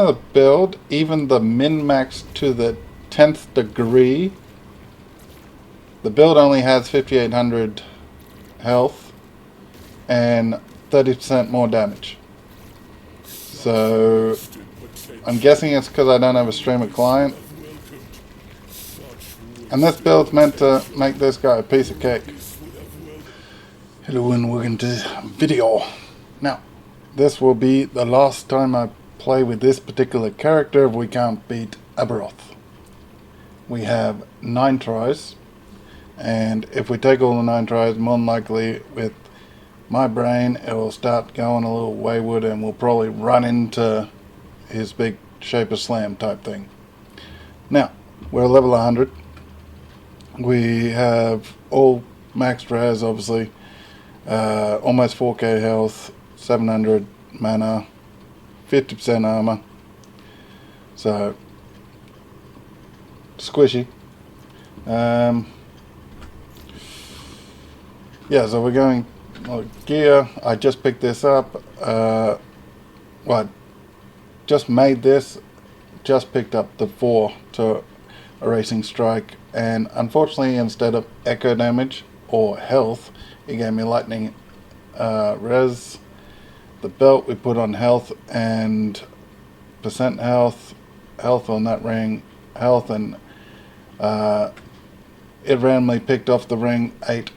The build, even the min-max to the 10th degree, the build only has 5800 health and 30% more damage. So I'm guessing it's because I don't have a streamer client. And this build's meant to make this guy a piece of cake. Hello and welcome to video. Now, this will be the last time I play with this particular character if we can't beat Aberroth. We have 9 tries, and if we take all the 9 tries, more than likely with my brain it will start going a little wayward and we'll probably run into his big shaper slam type thing. Now, we're level 100. We have all maxed res, obviously, almost 4k health, 700 mana, 50% armor, so squishy. Yeah, so we're going gear. I just picked this up. Just made this. Just picked up the 4 to a racing strike, and unfortunately, instead of echo damage or health, it gave me lightning res. The belt we put on health and percent health on that ring, health, and it randomly picked off the ring 8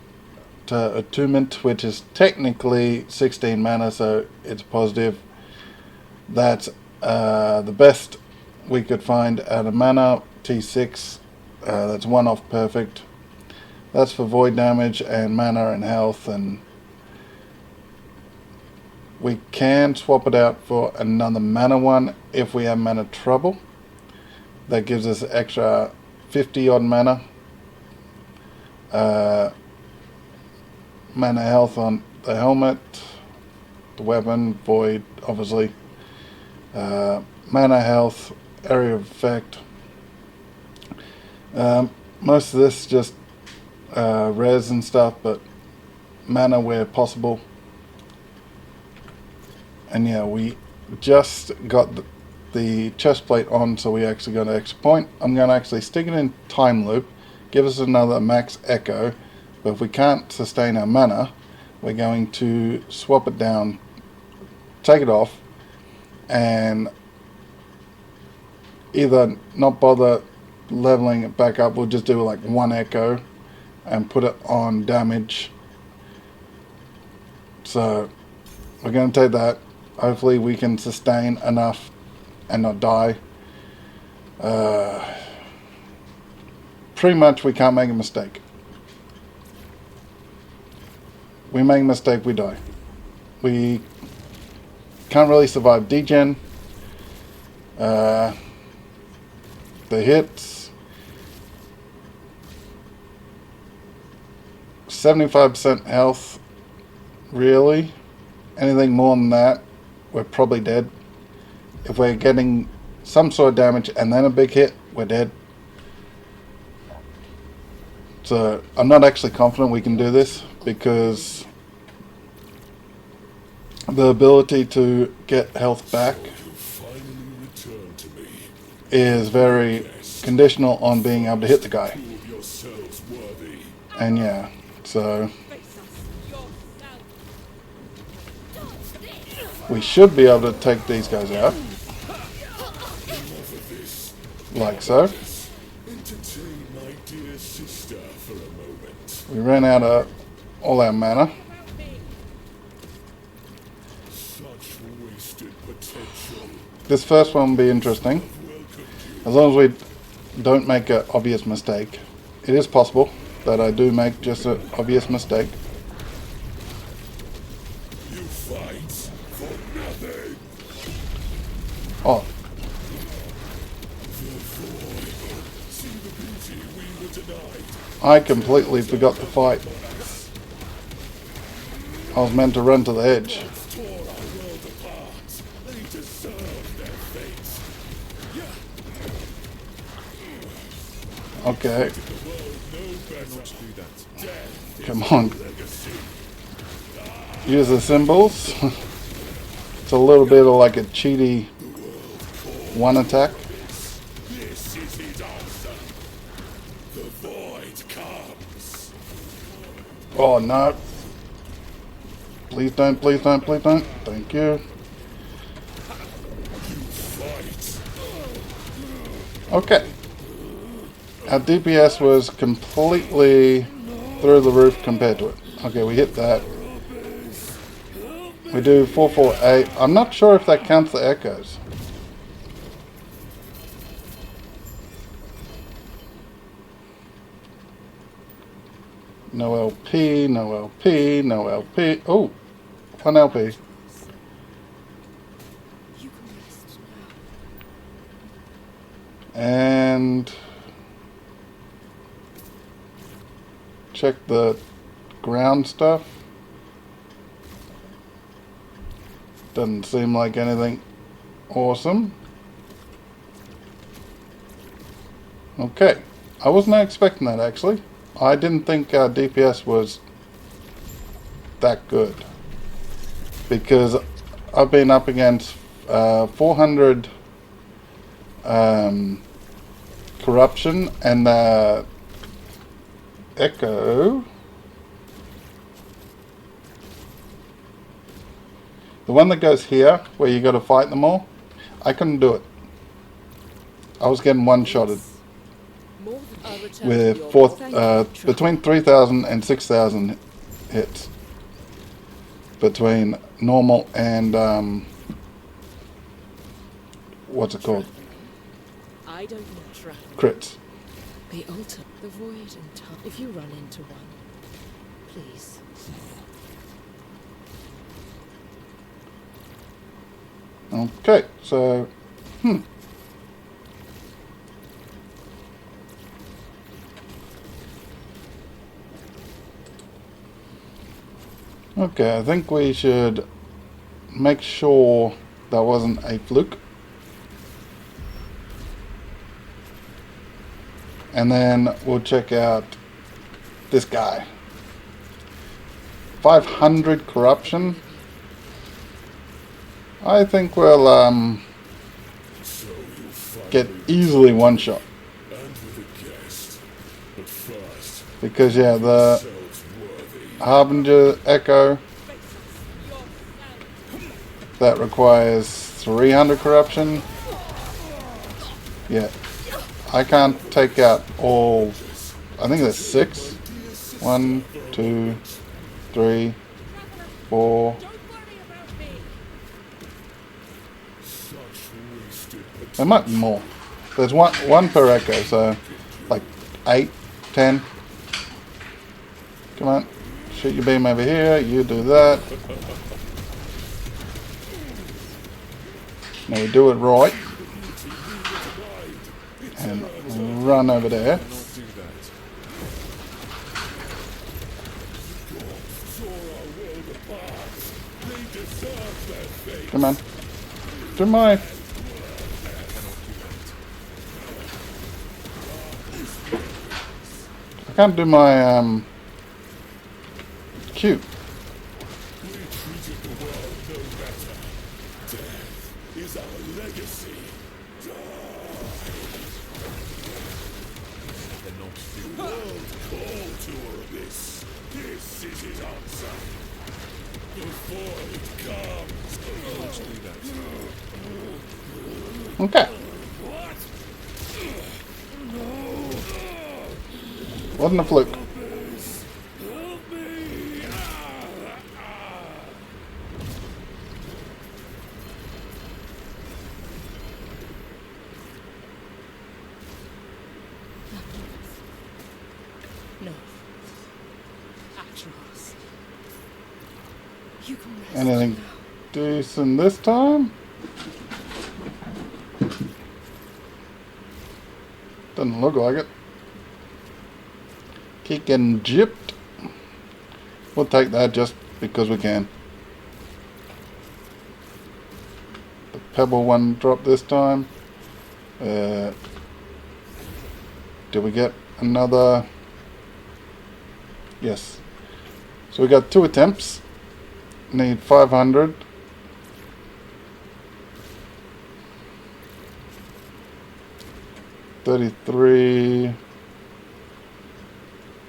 to attunement, which is technically 16 mana, so it's positive. That's the best we could out of mana. T6, that's 1 off perfect. That's for void damage and mana and health, and we can swap it out for another mana one if we have mana trouble. That gives us extra 50 odd mana. Mana health on the helmet, the weapon, void, obviously. Mana health, area of effect. Most of this just res and stuff, but mana where possible. And yeah, we just got the chest plate on, so we actually got an extra point. I'm going to actually stick it in time loop, give us another max echo, but if we can't sustain our mana, we're going to swap it down, take it off, and either not bother leveling it back up, we'll just do like 1 echo and put it on damage. So we're going to take that. Hopefully we can sustain enough and not die. Pretty much we can't make a mistake. We make a mistake, we die. We can't really survive degen. The hits, 75% health, really. Anything more than that, we're probably dead. If we're getting some sort of damage and then a big hit, we're dead. So I'm not actually confident we can do this, because the ability to get health back is very conditional on being able to hit the guy. And yeah, so we should be able to take these guys out, like so. We ran out of all our mana. This first one will be interesting, as long as we don't make an obvious mistake. It is possible that I do make just an obvious mistake. Oh. I completely forgot to fight. I was meant to run to the edge. Okay. Come on. Use the symbols. It's a little bit of like a cheaty one attack. This is his answer. The void comes. Oh no. Please don't, please don't, please don't. Thank you. Fight. Okay. Our DPS was completely through the roof compared to it. Okay, we hit that. We do 448. I'm not sure if that counts the echoes. No LP, no LP, no LP. Oh, one LP. You can rest now. And check the ground stuff. Doesn't seem like anything awesome. Okay, I wasn't expecting that actually. I didn't think our DPS was that good, because I've been up against 400 corruption, and the echo, the one that goes here where you got to fight them all, I couldn't do it. I was getting one-shotted with between 3,000 and 6,000 hits between normal and what's it called? I don't know. Crits. The altar, the void and time. If you run into one, please. Okay, so okay, I think we should make sure that wasn't a fluke. And then we'll check out this guy. 500 corruption. I think we'll get easily one shot. Because yeah, the Harbinger Echo, that requires 300 corruption. Yeah, I can't take out all. I think there's 6. 1, 2, 3, 4. There might be more. There's one per echo, so like 8, 10. Come on, shoot your beam over here. You do that. Now we do it right and run over there. Come on, do my. I can't do my Q. Is our legacy. The world called to Orbis. This is his answer. The void comes. Let's do that. Okay. Wasn't a fluke. No. Aberroth. You can rest Anything now. decent this time? Doesn't look like it. Keep getting gypped. We'll take that just because we can. The pebble one dropped this time. Did we get another? Yes. So we got 2 attempts. Need 500. 533.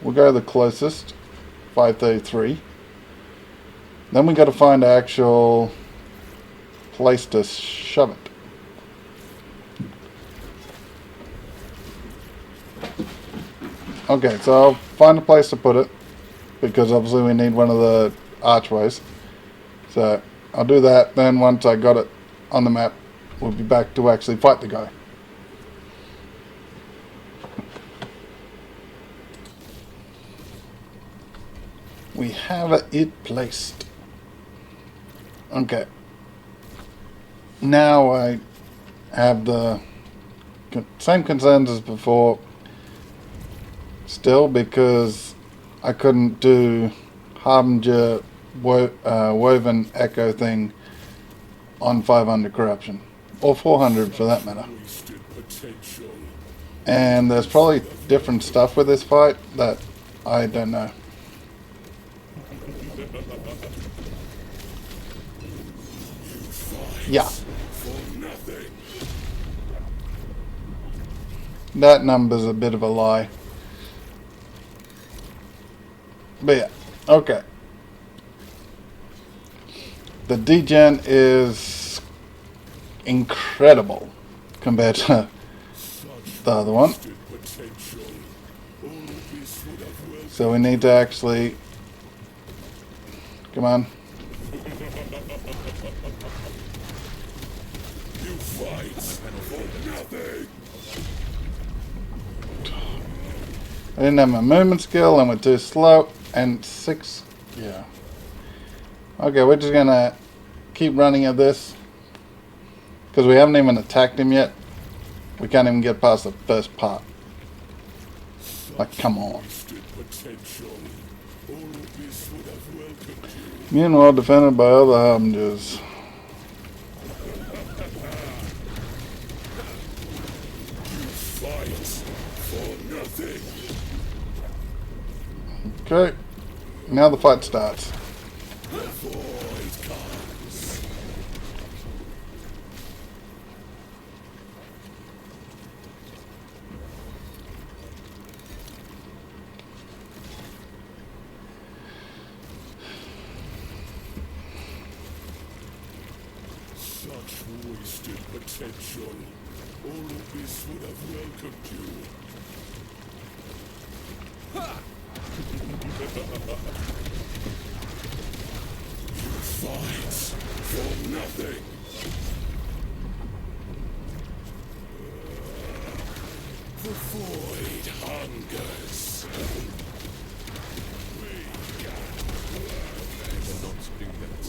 We'll go the closest. 533. Then we got to find an actual place to shove it. Okay, so I'll find a place to put it, because obviously we need one of the archways. So I'll do that, then once I got it on the map, we'll be back to actually fight the guy. We have it placed. Okay. Now I have the same concerns as before. Still, because I couldn't do Harbinger woven echo thing on 500 corruption. Or 400 for that matter. And there's probably different stuff with this fight that I don't know. Yeah. That number's a bit of a lie. But yeah, okay. The degen is incredible compared to the other one. So we need to actually... Come on. I didn't have my movement skill and we're too slow. And 6, yeah. Okay, we're just gonna keep running at this. Because we haven't even attacked him yet. We can't even get past the first part. Like, come on. Meanwhile, defended by other harbingers. Okay, now the fight starts. Such wasted potential. All of this would have welcomed you. You fight for nothing. The void hungers. We will not speak that.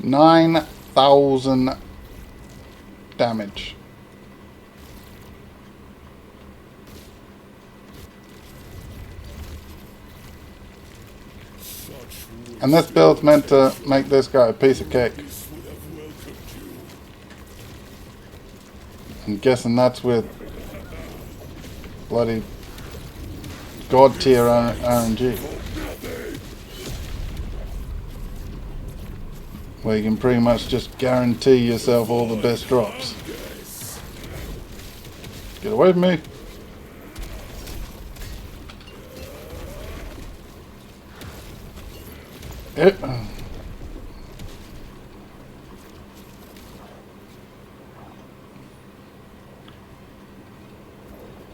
9,000 damage. And this build's meant to make this guy a piece of cake. I'm guessing that's with bloody god tier RNG. Where you can pretty much just guarantee yourself all the best drops. Get away from me.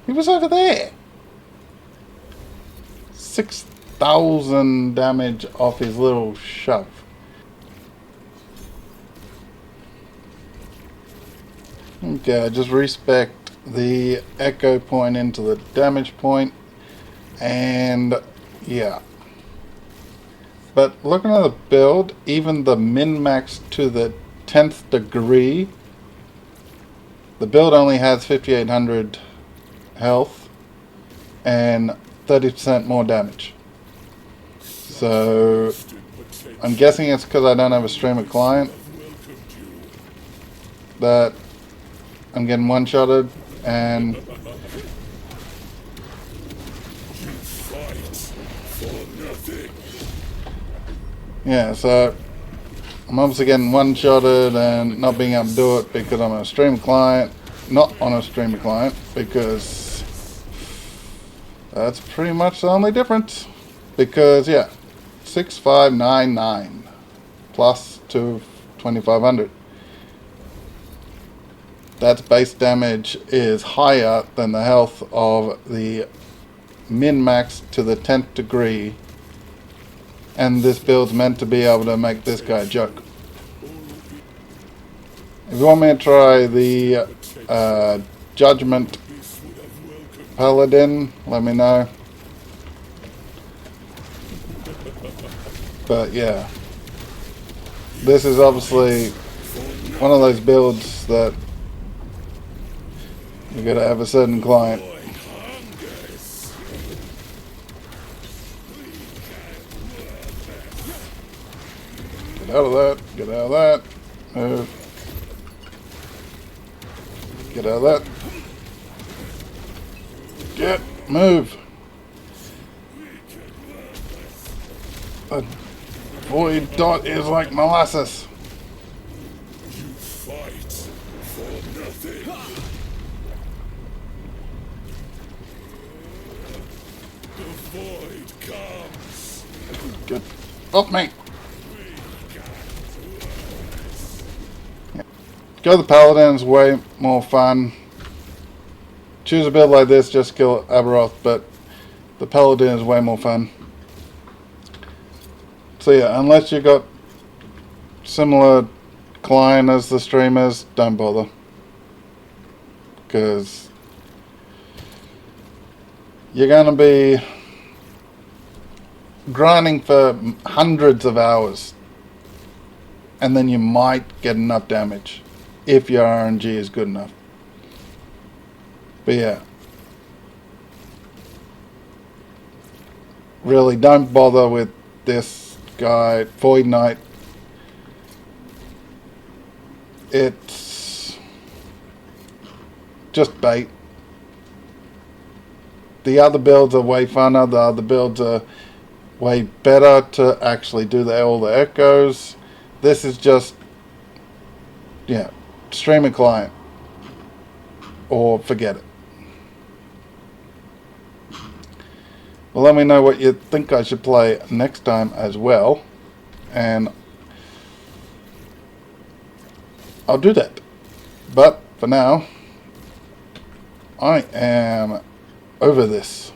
He was over there. 6,000 damage off his little shove. Okay, I just respec the echo point into the damage point, and yeah. But looking at the build, even the min-max to the 10th degree, the build only has 5,800 health and 30% more damage. So I'm guessing it's because I don't have a streamer client that I'm getting one-shotted, and yeah, so I'm obviously getting one-shotted and not being able to do it because I'm on a stream client, not on a streamer client, because that's pretty much the only difference. Because, yeah, 6599 plus to 2500. That's base damage is higher than the health of the min-max to the 10th degree, and this build's meant to be able to make this guy a joke. If you want me to try the Judgment Paladin, let me know. But yeah, this is obviously one of those builds that you gotta have a certain client. Get out of that, get out of that, move. Get out of that. Get, move. A void dot is like molasses. You fight for nothing. The void comes. Get off me. Go the Paladin's way more fun. Choose a build like this, just kill Aberroth, but the Paladin is way more fun. So yeah, unless you got similar client as the streamers, don't bother. Because you're going to be grinding for hundreds of hours. And then you might get enough damage if your RNG is good enough. But yeah, really don't bother with this guy, Void Knight. It's just bait. The other builds are way funner, the other builds are way better to actually do all the echoes. This is just, yeah, streaming client, or forget it. Well, let me know what you think I should play next time as well, and I'll do that. But for now, I am over this.